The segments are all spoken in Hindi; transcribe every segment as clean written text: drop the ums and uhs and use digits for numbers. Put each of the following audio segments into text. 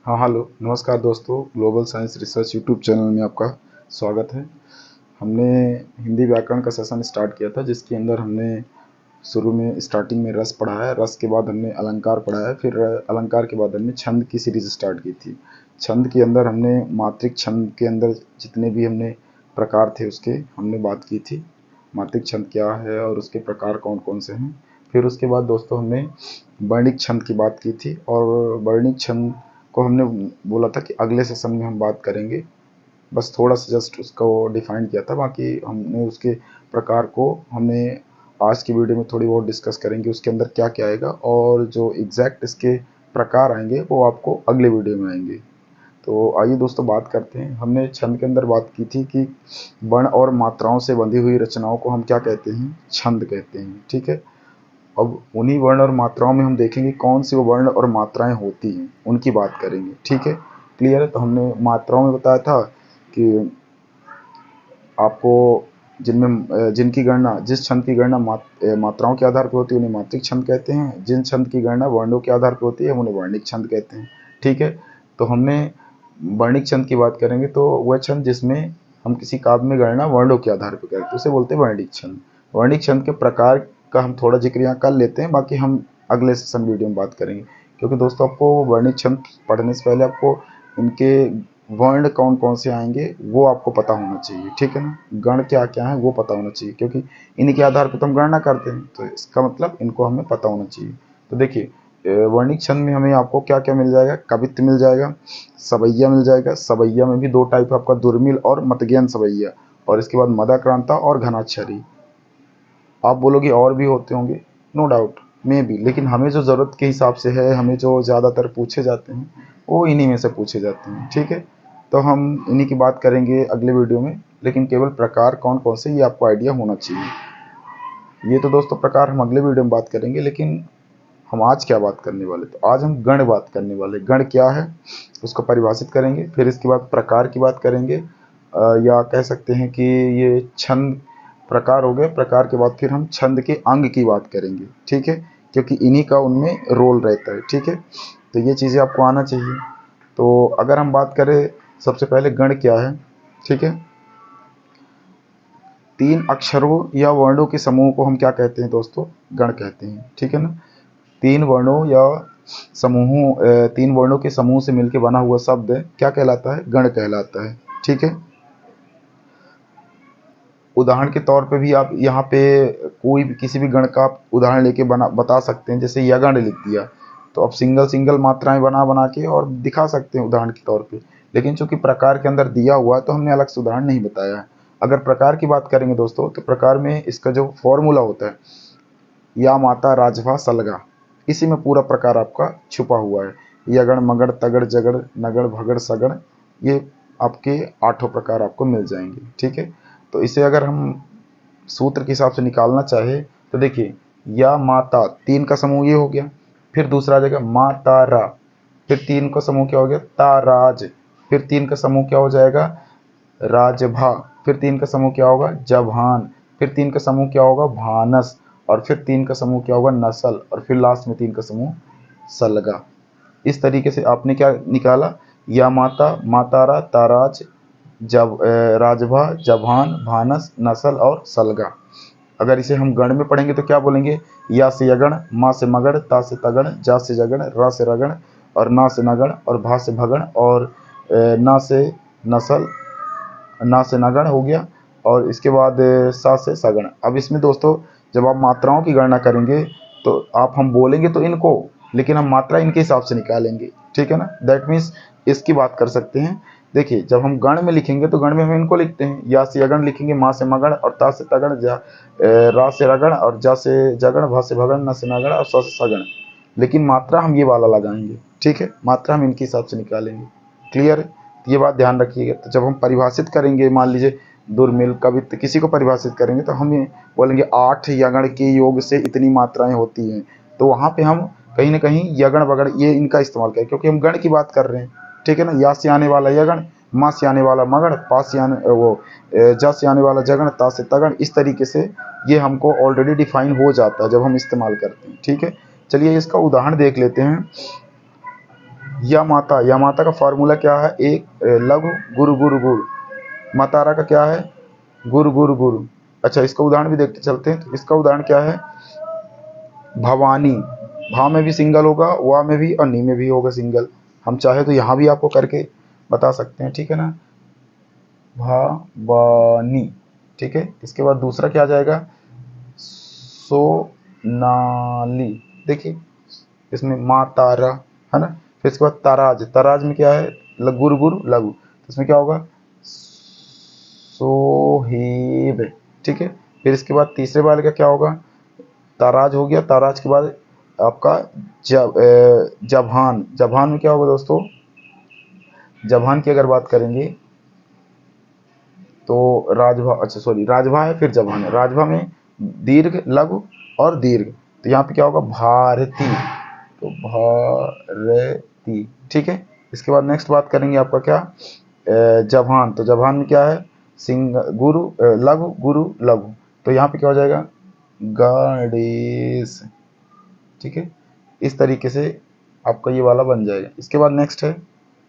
हाँ हेलो नमस्कार दोस्तों, global science research YouTube channel में आपका स्वागत है। हमने हिंदी व्याकरण का सेशन स्टार्ट किया था, जिसके अंदर हमने शुरू में स्टार्टिंग में रस पढ़ा है। रस के बाद हमने अलंकार पढ़ा है, फिर अलंकार के बाद हमने छंद की सीरीज स्टार्ट की थी। छंद के अंदर हमने मात्रिक छंद के अंदर जितने भी हमने प्रकार थे उसके हमने बात की थी। मात्रिक छंद क्या है और उसके प्रकार कौन कौन से हैं। फिर उसके बाद दोस्तों हमने वर्णिक छंद की बात की थी, और वर्णिक छंद को हमने बोला था कि अगले सेशन में हम बात करेंगे। बस थोड़ा सा जस्ट उसको डिफाइन किया था, बाकी हमने उसके प्रकार को हमने आज की वीडियो में थोड़ी बहुत डिस्कस करेंगे, उसके अंदर क्या क्या आएगा, और जो एग्जैक्ट इसके प्रकार आएंगे वो आपको अगले वीडियो में आएंगे। तो आइए दोस्तों बात करते हैं। हमने छंद के अंदर बात की थी कि वर्ण और मात्राओं से बंधी हुई रचनाओं को हम क्या कहते हैं, छंद कहते हैं। ठीक है, अब उन्हीं वर्ण और मात्राओं में हम देखेंगे कौन सी वो वर्ण और मात्राएं होती हैं, उनकी बात करेंगे। ठीक है, क्लियर है। तो हमने मात्राओं में बताया था कि आपको जिनकी गणना, जिस छंद की गणना मात्राओं के आधार पर होती है उन्हें मात्रिक छंद कहते हैं। जिन छंद की गणना वर्णों के आधार पर होती है उन्हें वर्णिक छंद कहते हैं। ठीक है, तो हमने वर्णिक छंद की बात करेंगे तो वह छंद जिसमें हम किसी काव्य में गणना वर्णों के आधार पर करते हैं उसे बोलते हैं वर्णिक छंद। वर्णिक छंद के प्रकार का हम थोड़ा जिक्र यहाँ कर लेते हैं, बाकी हम अगले सेशन वीडियो में बात करेंगे। क्योंकि दोस्तों आपको वर्णिक छंद पढ़ने से पहले आपको इनके वर्ण कौन कौन से आएंगे वो आपको पता होना चाहिए। ठीक है ना, गण क्या क्या है वो पता होना चाहिए, क्योंकि इन्हीं के आधार पर तो हम गणना करते हैं, तो इसका मतलब इनको हमें पता होना चाहिए। तो देखिए, वर्णिक छंद में हमें आपको क्या क्या मिल जाएगा, कवित्व मिल जाएगा, सवैया मिल जाएगा। सवैया में भी दो टाइप आपका, दुर्मिल और मतगेन सवैया, और इसके बाद मदाक्रांता और घनाक्षरी। आप बोलोगे और भी होते होंगे, नो डाउट में भी, लेकिन हमें जो ज़रूरत के हिसाब से है, हमें जो ज़्यादातर पूछे जाते हैं वो इन्हीं में से पूछे जाते हैं। ठीक है, तो हम इन्हीं की बात करेंगे अगले वीडियो में, लेकिन केवल प्रकार कौन कौन से ये आपको आइडिया होना चाहिए। ये तो दोस्तों प्रकार हम अगले वीडियो में बात करेंगे, लेकिन हम आज क्या बात करने वाले, तो आज हम गण बात करने वाले। गण क्या है उसको परिभाषित करेंगे, फिर इसके बाद प्रकार की बात करेंगे, या कह सकते हैं कि ये छंद प्रकार हो गए। प्रकार के बाद फिर हम छंद के अंग की बात करेंगे। ठीक है, क्योंकि इन्हीं का उनमें रोल रहता है। ठीक है, तो ये चीज़ें आपको आना चाहिए। तो अगर हम बात करें सबसे पहले गण क्या है। ठीक है, तीन अक्षरों या वर्णों के समूह को हम क्या कहते हैं दोस्तों, गण कहते हैं। ठीक है ना, तीन वर्णों या समूहों, तीन वर्णों के समूह से मिलकर बना हुआ शब्द क्या कहलाता है, गण कहलाता है। ठीक है, उदाहरण के तौर पे भी आप यहाँ पे कोई भी किसी भी गण का आप उदाहरण लेके बता सकते हैं। जैसे यगण लिख दिया तो आप सिंगल सिंगल मात्राएं बना बना के और दिखा सकते हैं उदाहरण के तौर पे, लेकिन चूंकि प्रकार के अंदर दिया हुआ है तो हमने अलग से उदाहरण नहीं बताया है। अगर प्रकार की बात करेंगे दोस्तों, तो प्रकार में इसका जो फॉर्मूला होता है, या माता राजभा सलगा, इसी में पूरा प्रकार आपका छुपा हुआ है। यगण मगड़ तगड़ जगड़ नगड़ भगड़ सगड़, ये आपके आठों प्रकार आपको मिल जाएंगे। ठीक है, तो इसे अगर हम सूत्र के हिसाब से निकालना चाहे तो देखिए, या माता तीन का समूह ये हो गया, फिर दूसरा आ जाएगा मातारा, फिर तीन का समूह क्या हो गया, ताराज, फिर तीन का समूह क्या हो जाएगा, राजभा, फिर तीन का समूह क्या होगा, जभान, फिर तीन का समूह क्या होगा, भानस, और फिर तीन का समूह क्या होगा, नसल, और फिर लास्ट में तीन का समूह सलगा। इस तरीके से आपने क्या निकाला, या माता, मातारा, ताराज, जब राजभा, जभान, भानस, नसल और सलगा। अगर इसे हम गण में पढ़ेंगे तो क्या बोलेंगे, या से यगण, मा से मगड़, ता से तगड़, जा से जगड़, रा से रगड़, और ना से नगड़, और भा से भगड़, और ना से नसल, ना से नगण हो गया, और इसके बाद सा से सगण। अब इसमें दोस्तों जब आप मात्राओं की गणना करेंगे तो आप हम बोलेंगे तो इनको, लेकिन हम मात्रा इनके हिसाब से निकालेंगे। ठीक है ना, दैट मीन्स इसकी बात कर सकते हैं। देखिए, जब हम गण में लिखेंगे तो गण में हम इनको लिखते हैं, या से यगण लिखेंगे, मा से मगण, और ता से तगण, रा से रगण, और जा से जगण, भा से भगण, न से नगण, और स से सगण। लेकिन मात्रा हम ये वाला लगाएंगे। ठीक है, मात्रा हम इनके हिसाब से निकालेंगे। क्लियर है, ये बात ध्यान रखिएगा। तो जब हम परिभाषित करेंगे, मान लीजिए दुर्मिल कवित्व किसी को परिभाषित करेंगे तो हम ये बोलेंगे 8 यगण के योग से इतनी मात्राएं होती हैं, तो वहाँ पे हम कहीं ना कहीं यगण वगण ये इनका इस्तेमाल करें, क्योंकि हम गण की बात कर रहे हैं। ठीक है ना, या से आने वाला यगण, मा से आने वाला मगण, पा से आने जा से आने वाला जगण, ता से तगण, इस तरीके से ये हमको ऑलरेडी डिफाइन हो जाता है जब हम इस्तेमाल करते हैं। ठीक है, चलिए इसका उदाहरण देख लेते हैं। या माता का फॉर्मूला क्या है, एक लघु गुरु गुरु गुरु, मातारा का क्या है, गुरु गुरु गुरु। अच्छा, इसका उदाहरण भी देखते चलते हैं। तो इसका उदाहरण क्या है, भवानी, भा में भी सिंगल होगा, वा में भी और नी में भी होगा सिंगल। हम चाहे तो यहाँ भी आपको करके बता सकते हैं, ठीक है ना, भवानी, ठीक है। इसके बाद दूसरा क्या आ जाएगा, सोनाली, देखिए इसमें माँ तारा है ना। फिर इसके बाद तराज, तराज में क्या है, गुरु गुरु लघु, तो इसमें क्या होगा, सोहेब, ठीक है। फिर इसके बाद तीसरे वाले का क्या होगा, ताराज हो गया। ताराज के बाद आपका जभान, जभान में क्या होगा दोस्तों, जभान की अगर बात करेंगे तो राजभा, अच्छा सॉरी, राजभा है फिर जभान है। राजभा में दीर्घ लघु और दीर्घ, तो यहाँ पे क्या होगा, भारती, तो भारती, ठीक है। इसके बाद नेक्स्ट बात करेंगे आपका क्या, जभान, तो जभान में क्या है, सिंग गुरु लघु गुरु लघु, तो यहाँ पे क्या हो जाएगा, गणेश, ठीक है। इस तरीके से आपका ये वाला बन जाएगा। इसके बाद नेक्स्ट है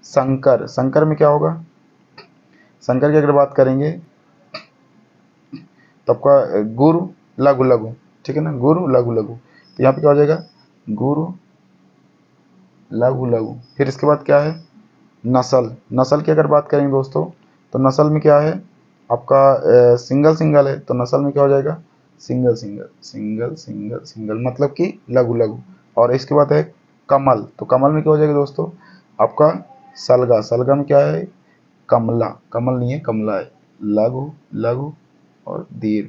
शंकर, शंकर में क्या होगा, शंकर की अगर बात करेंगे तो आपका गुरु लघु लघु, ठीक है ना, गुरु लघु लघु, तो यहाँ पे क्या हो जाएगा, गुरु लघु लघु। फिर इसके बाद क्या है, नस्ल, नस्ल की अगर बात करेंगे दोस्तों तो नस्ल में क्या है आपका सिंगल सिंगल है, तो नस्ल में क्या हो जाएगा, single single single single single, मतलब कि लघु लघु। और इसके बाद है कमल, तो कमल में क्या हो जाएगा दोस्तों आपका सलगा, सलगा में क्या है, कमला, कमल नहीं है कमला है, लघु लघु और दीर्घ,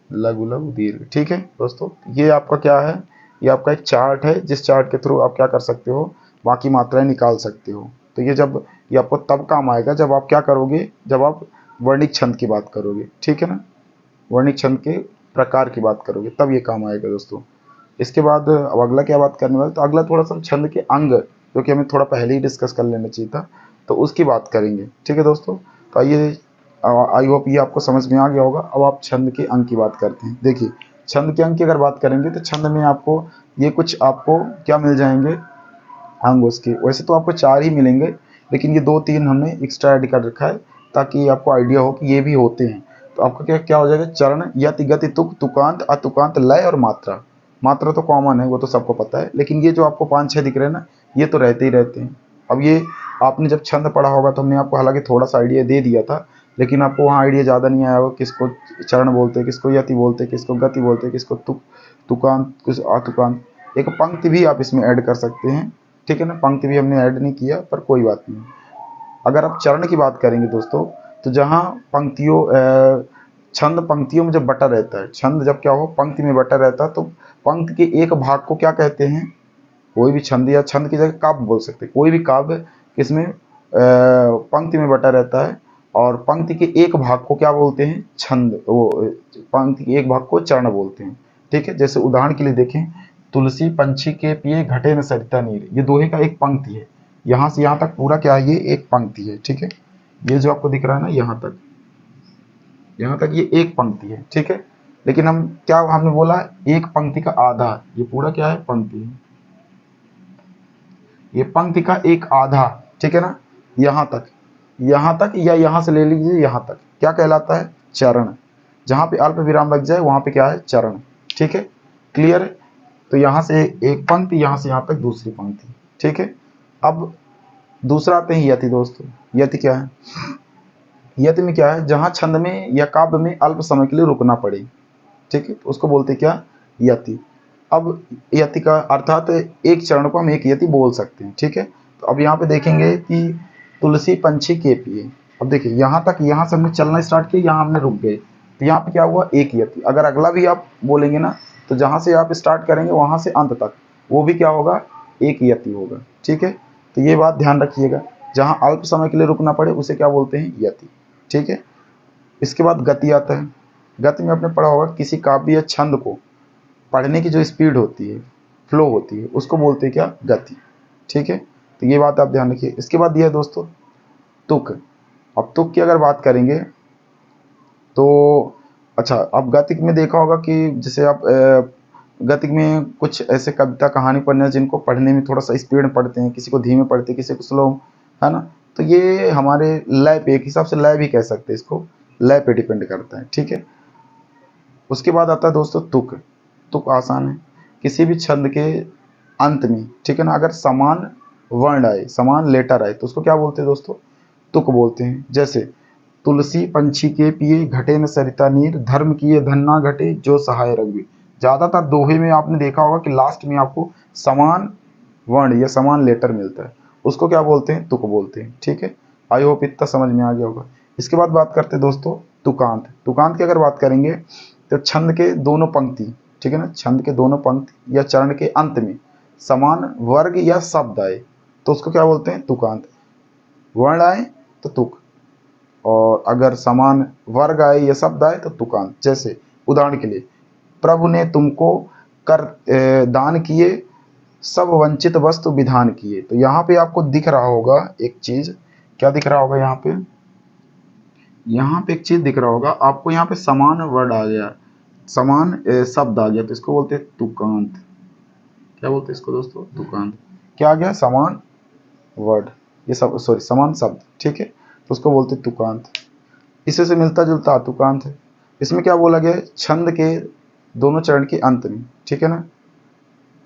लघु लघु दीर्घ, ठीक है दोस्तों। ये आपका क्या है, ये आपका एक चार्ट है, जिस चार्ट के थ्रू आप क्या कर सकते हो, बाकी मात्राएं निकाल सकते हो। तो ये आपको तब काम आएगा जब आप क्या करोगे, जब आप वर्णिक छंद की बात करोगे, ठीक है ना, वर्णिक छंद के प्रकार की बात करोगे, तब ये काम आएगा दोस्तों। इसके बाद अब अगला क्या बात करने वाले, तो अगला थोड़ा सा छंद के अंग, जो कि हमें थोड़ा पहले ही डिस्कस कर लेना चाहिए था, तो उसकी बात करेंगे, ठीक है दोस्तों। तो आइए, आई होप ये आपको समझ में आ गया होगा। अब आप छंद के अंग की बात करते हैं। देखिए छंद के अंग की अगर बात करेंगे तो छंद में आपको ये कुछ आपको क्या मिल जाएंगे अंग उसके, वैसे तो आपको 4 ही मिलेंगे, लेकिन ये 2-3 हमने एक्स्ट्रा ऐड कर रखा है ताकि आपको आइडिया हो कि ये भी होते हैं। तो आपका क्या क्या हो जाएगा, चरण, यति, गति, तुक, तुकांत, अतुकांत, लय और मात्रा। मात्रा तो कॉमन है, वो तो सबको पता है, लेकिन ये जो आपको 5-6 दिख रहे हैं ना, ये तो रहते ही रहते हैं। अब ये आपने जब छंद पढ़ा होगा तो हमने आपको हालांकि थोड़ा सा आइडिया दे दिया था, लेकिन आपको वहाँ आइडिया ज़्यादा नहीं आया होगा, किसको चरण बोलते हैं, किसको यति बोलते हैं, किसको गति बोलते हैं, किसको तुक, तुकांत, किस अतुकांत। एक पंक्ति भी आप इसमें ऐड कर सकते हैं, ठीक है ना, पंक्ति भी हमने ऐड नहीं किया, पर कोई बात नहीं। अगर आप चरण की बात करेंगे दोस्तों, तो जहाँ पंक्तियों छंद पंक्तियों में जब बटा रहता है, छंद जब क्या हो पंक्ति में बटा रहता है, तो पंक्ति के एक भाग को क्या कहते हैं, कोई भी छंद या छंद की जगह काव्य बोल सकते हैं, कोई भी काव्य इसमें पंक्ति में बटा रहता है, और पंक्ति के एक भाग को क्या बोलते हैं, छंद, वो पंक्ति के एक भाग को चरण बोलते हैं, ठीक है। जैसे उदाहरण के लिए देखें, तुलसी पंछी के पिए घटे न सरिता नीर, ये दोहे का एक पंक्ति है, यहाँ से यहाँ तक पूरा क्या है, ये एक पंक्ति है, ठीक है। ये जो आपको दिख रहा है ना, यहाँ तक ये एक पंक्ति है, ठीक है। लेकिन हम क्या हमने बोला, एक पंक्ति का आधा, ये पूरा क्या है, पंक्ति है, ये पंक्ति का एक आधा, ठीक है ना, यहाँ तक या यहाँ से ले लीजिए यहाँ तक, क्या कहलाता है, चरण। जहाँ पे अल्प विराम लग जाए वहाँ पे क्या है, चरण, ठीक है, क्लियर है। तो यहाँ से एक पंक्ति, यहाँ से यहाँ तक दूसरी पंक्ति, ठीक है। अब दूसरा आते हैं यति दोस्तों। यति क्या है, यति में क्या है, जहाँ छंद में या काव्य में अल्प समय के लिए रुकना पड़े, ठीक है, तो उसको बोलते हैं क्या, यति। अब यति का अर्थात एक चरण को हम एक यति बोल सकते हैं, ठीक है। तो अब यहाँ पे देखेंगे कि तुलसी पंछी के पिए, अब देखिए यहाँ तक, यहाँ से हमने चलना स्टार्ट किया, यहाँ हमने रुक गए, तो यहाँ पे क्या हुआ, एक यति। अगर अगला भी आप बोलेंगे ना, तो जहाँ से आप स्टार्ट करेंगे वहाँ से अंत तक वो भी क्या होगा, एक यति होगा, ठीक है। तो ये बात ध्यान रखिएगा, जहाँ अल्प समय के लिए रुकना पड़े उसे क्या बोलते हैं, यति, ठीक है। इसके बाद गति आता है। गति में आपने पढ़ा होगा, किसी काव्य या छंद को पढ़ने की जो स्पीड होती है, फ्लो होती है, उसको बोलते हैं क्या, गति, ठीक है। तो ये बात आप ध्यान रखिए। इसके बाद दिया है दोस्तों तुक। अब तुक की अगर बात करेंगे तो अच्छा, अब गति में देखा होगा कि जैसे आप गति में कुछ ऐसे कविता कहानी पढ़ने जिनको पढ़ने में थोड़ा सा स्पीड में पढ़ते हैं, किसी को धीमे पढ़ते हैं, किसी को स्लो, है ना। तो ये हमारे लय पे, एक हिसाब से लय भी कह सकते हैं इसको, लय पे डिपेंड करता है, ठीक है। उसके बाद आता है दोस्तों तुक। तुक आसान है, किसी भी छंद के अंत में, ठीक है ना, अगर समान वर्ण आए, समान लेटर आए तो उसको क्या बोलते हैं दोस्तों, तुक बोलते हैं। जैसे तुलसी पंछी के पिए, घटे न सरिता नीर, धर्म किए धन ना घटे, जो सहाय रघुवीर। ज़्यादातर दोहे में आपने देखा होगा कि लास्ट में आपको समान वर्ण या समान लेटर मिलता है, उसको क्या बोलते हैं, तुक बोलते हैं, ठीक है। आई होप इतना समझ में आ गया होगा। इसके बाद बात करते हैं दोस्तों तुकांत। तुकांत की अगर बात करेंगे तो छंद के दोनों पंक्ति, ठीक है ना, छंद के दोनों पंक्ति या चरण के अंत में समान वर्ग या शब्द आए तो उसको क्या बोलते हैं, तुकांत। वर्ण आए तो तुक, और अगर समान वर्ग आए या शब्द आए तो तुकांत। जैसे उदाहरण के लिए, प्रभु ने तुमको कर दान किए, सब वंचित वस्तु विधान किए। तो यहाँ पे आपको दिख रहा होगा एक चीज, क्या दिख रहा होगा यहाँ पे, यहाँ पे एक चीज दिख रहा होगा आपको, यहाँ पे समान वर्ड आ गया, समान शब्द आ गया, तो इसको बोलते हैं तुकांत। क्या बोलते हैं इसको दोस्तों, तुकांत। क्या आ गया, समान वर्ड, ये सब सॉरी समान शब्द, ठीक है, तो उसको बोलते हैं तुकांत। इसी से मिलता जुलता तुकांत है। इसमें क्या बोला गया है, छंद के दोनों चरण के अंत में, ठीक है ना,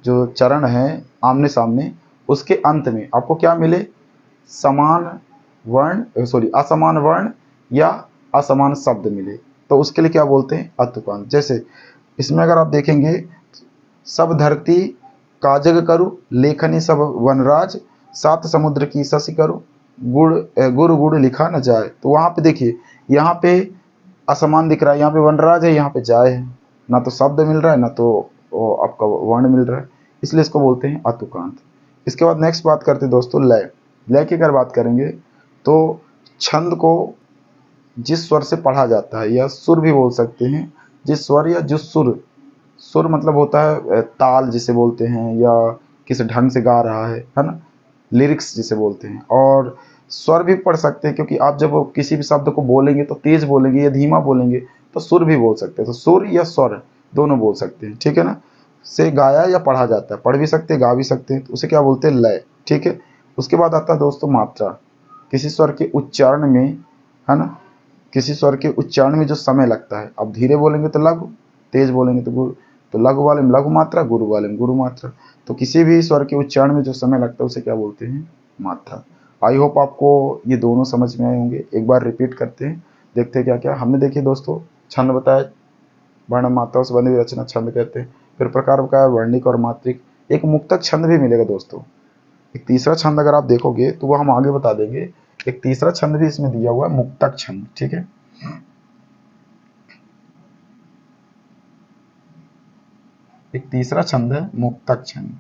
जो चरण है आमने सामने, उसके अंत में आपको क्या मिले, समान वर्ण सॉरी असमान वर्ण या असमान शब्द मिले, तो उसके लिए क्या बोलते हैं, अतुकांत। जैसे इसमें अगर आप देखेंगे, सब धरती काजग करो, लेखनी सब वनराज, सात समुद्र की शशि करो, गुड़ गुड़ लिखा न जाए। तो वहाँ पे देखिए, यहाँ पे असमान दिख रहा है, यहाँ पे वनराज है, यहाँ पे जाए है, ना तो शब्द मिल रहा है ना तो आपका वर्ण मिल रहा है, इसलिए इसको बोलते हैं अतुकांत। इसके बाद नेक्स्ट बात करते हैं दोस्तों लय। लय की अगर बात करेंगे तो छंद को जिस स्वर से पढ़ा जाता है, या सुर भी बोल सकते हैं, जिस स्वर या जिस सुर, सुर मतलब होता है ताल जिसे बोलते हैं, या किस ढंग से गा रहा है ना, लिरिक्स जिसे बोलते हैं। और स्वर भी पढ़ सकते हैं, क्योंकि आप जब किसी भी शब्द को बोलेंगे तो तेज बोलेंगे या धीमा बोलेंगे, तो सुर भी बोल सकते हैं। तो सुर या स्वर दोनों बोल सकते हैं, ठीक है ना, से गाया या पढ़ा जाता है, पढ़ भी सकते हैं गा भी सकते हैं, तो उसे क्या बोलते हैं, लय, ठीक है। उसके बाद आता है दोस्तों मात्रा। किसी स्वर के उच्चारण में, है ना, किसी स्वर के उच्चारण में जो समय लगता है, अब धीरे बोलेंगे तो लघु, तेज बोलेंगे तो गुरु, तो लघु वाले में लघु मात्रा, गुरु वाले में गुरु मात्रा। तो किसी भी स्वर के उच्चारण में जो समय लगता है उसे क्या बोलते हैं, मात्रा। आई होप आपको ये दोनों समझ में आए होंगे। एक बार रिपीट करते हैं, देखते हैं क्या क्या हमने। देखिए दोस्तों, छंद बताया, वर्ण मात्राओं से बनी हुई रचना छंद कहते हैं। फिर प्रकार बताया वर्णिक और मात्रिक। एक मुक्तक छंद भी मिलेगा दोस्तों। एक तीसरा छंद अगर आप देखोगे तो वो हम आगे बता देंगे। एक तीसरा छंद भी इसमें दिया हुआ है, मुक्तक छंद, ठीक है। एक तीसरा छंद है मुक्तक छंद,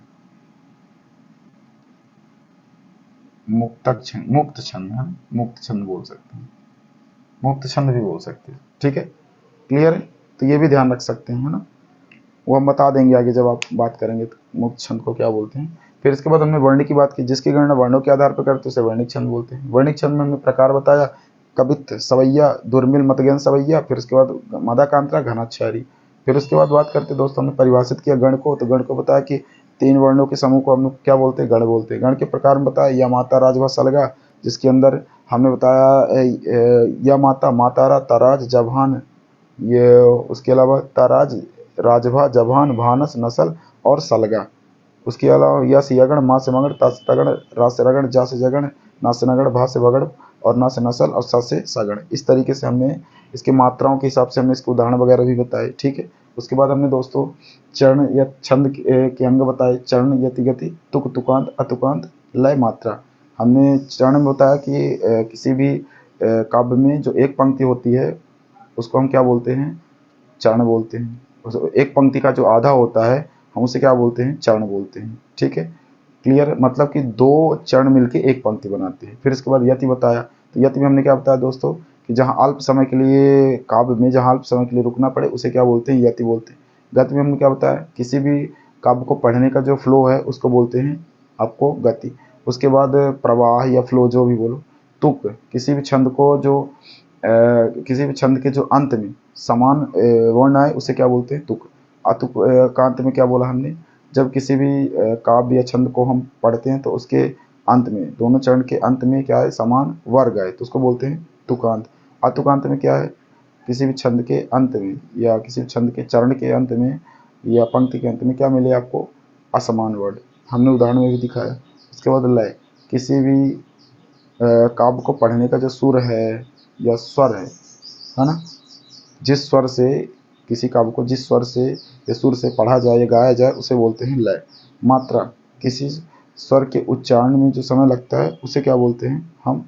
मुक्तक छंद, मुक्त छंद है, मुक्त छंद बोल सकते हैं, मुक्त छंद भी बोल सकते हैं, ठीक है। क्लियर है, तो ये भी ध्यान रख सकते हैं, है ना, वो हम बता देंगे आगे जब आप बात करेंगे तो मुक्त छंद को क्या बोलते हैं। फिर इसके बाद हमने वर्ण की बात की, जिसकी गणना वर्णों के आधार पर करते उसे वर्णिक छंद बोलते हैं। वर्णिक छंद में हमने प्रकार बताया, कवित्त, सवैया, दुर्मिल, मतगन सवैया, फिर उसके बाद मदाकांतरा, घनाक्षारी। फिर उसके बाद बात करते दोस्तों, हमने परिभाषित किया गण को, तो गण को बताया कि तीन वर्णों के समूह को हम लोग क्या बोलते हैं, गण बोलते हैं। गण के प्रकार में बताया या माता राजभा सलगा, जिसके अंदर हमने बताया या माता, मातारा, तराज, जभान, ये उसके अलावा तराज, राजभा, जभान, भानस, नसल और सलगा। उसके अलावा या से यगण, माँ से मगड़, ता से तगड़, रा से रगड़, जा से जगण, ना से नगड़, भा से बगड़, और ना से नसल और सा से सगण। इस तरीके से हमने इसके मात्राओं के हिसाब से हमने इसके उदाहरण वगैरह भी बताए, ठीक है। उसके बाद हमने दोस्तों चरण या छंद के अंग बताए, चरण, यति, गति, तुक, तुकांत, अतुकांत, लय, मात्रा। हमने चरण में बताया कि किसी भी काव्य में जो एक पंक्ति होती है उसको हम क्या बोलते हैं, चरण बोलते हैं। एक पंक्ति का जो आधा होता है हम उसे क्या बोलते हैं, चरण बोलते हैं, ठीक है। क्लियर, मतलब कि दो चरण मिलके एक पंक्ति बनाते हैं। फिर इसके बाद यति बताया, तो यति में हमने क्या बताया दोस्तों, कि जहाँ अल्प समय के लिए, काव्य में जहाँ अल्प समय के लिए रुकना पड़े उसे क्या बोलते हैं, यति बोलते हैं। गति में हमने क्या बताया, किसी भी काव्य को पढ़ने का जो फ्लो है उसको बोलते हैं आपको गति। उसके बाद प्रवाह या फ्लो जो भी बोलो। तुक, किसी भी छंद को जो किसी भी छंद के जो अंत में समान वर्ण आए उसे क्या बोलते हैं, तुक। कांत में क्या बोला हमने, जब किसी भी काव्य या छंद को हम पढ़ते हैं तो उसके अंत में, दोनों चरण के अंत में क्या है, समान वर्ग आए तो उसको बोलते हैं तुकांत। अतुकांत में क्या है, किसी भी छंद के अंत में या किसी भी छंद के चरण के अंत में या पंक्ति के अंत में क्या मिले आपको, असमान वर्ड। हमने उदाहरण में भी दिखाया। उसके बाद लय, किसी भी काव्य को पढ़ने का जो सुर है या स्वर है ना, जिस स्वर से किसी काव्य को जिस स्वर से या सुर से पढ़ा जाए या गाया जाए उसे बोलते हैं लय। मात्रा, किसी स्वर के उच्चारण में जो समय लगता है उसे क्या बोलते हैं, हम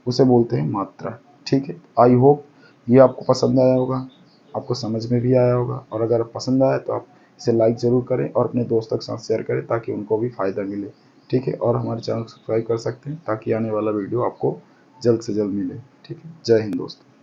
उसे बोलते हैं मात्रा। ठीक है, आई होप ये आपको पसंद आया होगा, आपको समझ में भी आया होगा, और अगर पसंद आया तो आप इसे लाइक ज़रूर करें और अपने दोस्तों के साथ शेयर करें ताकि उनको भी फ़ायदा मिले। ठीक है, और हमारे चैनल को सब्सक्राइब कर सकते हैं ताकि आने वाला वीडियो आपको जल्द से जल्द मिले। ठीक है, जय हिंद दोस्तों।